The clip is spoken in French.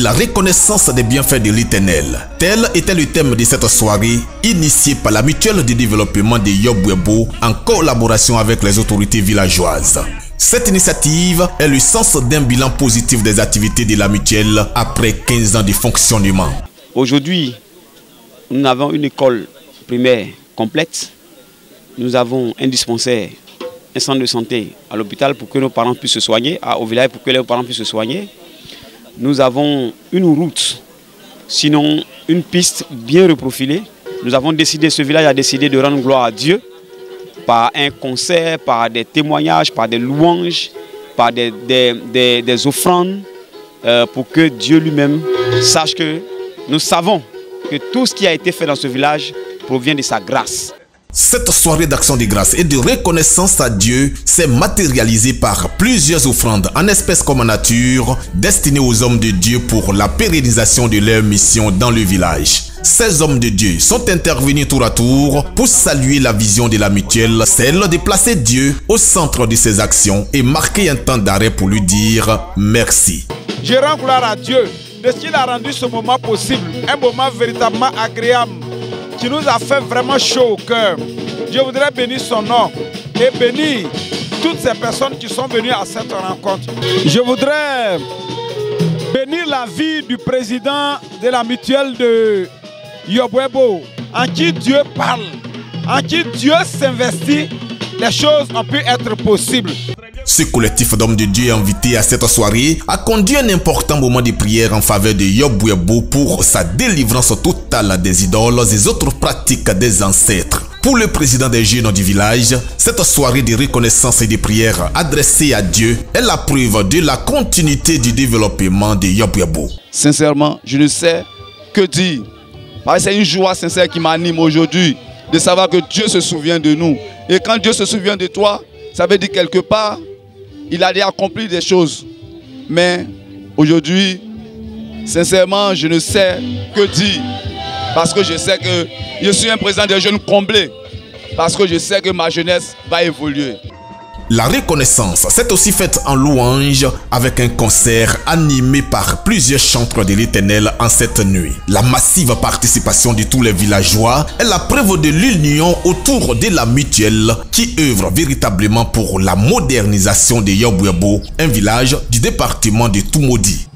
La reconnaissance des bienfaits de l'Éternel. Tel était le thème de cette soirée, initiée par la mutuelle de développement de Yobwebo en collaboration avec les autorités villageoises. Cette initiative est le sens d'un bilan positif des activités de la mutuelle après 15 ans de fonctionnement. Aujourd'hui, nous avons une école primaire complète. Nous avons un dispensaire, un centre de santé à l'hôpital pour que nos parents puissent se soigner, au village pour que les parents puissent se soigner. Nous avons une route, sinon une piste bien reprofilée. Nous avons décidé, ce village a décidé de rendre gloire à Dieu par un concert, par des témoignages, par des louanges, par des offrandes, pour que Dieu lui-même sache que nous savons que tout ce qui a été fait dans ce village provient de sa grâce. Cette soirée d'action de grâce et de reconnaissance à Dieu s'est matérialisée par plusieurs offrandes en espèces comme en nature destinées aux hommes de Dieu pour la pérennisation de leur mission dans le village. Ces hommes de Dieu sont intervenus tour à tour pour saluer la vision de la mutuelle, celle de placer Dieu au centre de ses actions et marquer un temps d'arrêt pour lui dire merci. Je rends gloire à Dieu de ce qu'il a rendu ce moment possible, un moment véritablement agréable, qui nous a fait vraiment chaud au cœur. Je voudrais bénir son nom et bénir toutes ces personnes qui sont venues à cette rencontre. Je voudrais bénir la vie du président de la mutuelle de Yobwebo, en qui Dieu parle, en qui Dieu s'investit, les choses ont pu être possibles. Ce collectif d'hommes de Dieu invité à cette soirée a conduit un important moment de prière en faveur de Yobwebo pour sa délivrance totale des idoles et autres pratiques des ancêtres. Pour le président des jeunes du village, cette soirée de reconnaissance et de prière adressée à Dieu est la preuve de la continuité du développement de Yobwebo. Sincèrement, je ne sais que dire. C'est une joie sincère qui m'anime aujourd'hui de savoir que Dieu se souvient de nous. Et quand Dieu se souvient de toi, ça veut dire quelque part, il a déjà accompli des choses. Mais aujourd'hui, sincèrement, je ne sais que dire. Parce que je sais que je suis un président des jeunes comblé. Parce que je sais que ma jeunesse va évoluer. La reconnaissance s'est aussi faite en louange avec un concert animé par plusieurs chanteurs de l'Éternel en cette nuit. La massive participation de tous les villageois est la preuve de l'union autour de la mutuelle qui œuvre véritablement pour la modernisation de Yobwebo, un village du département de Tumodi.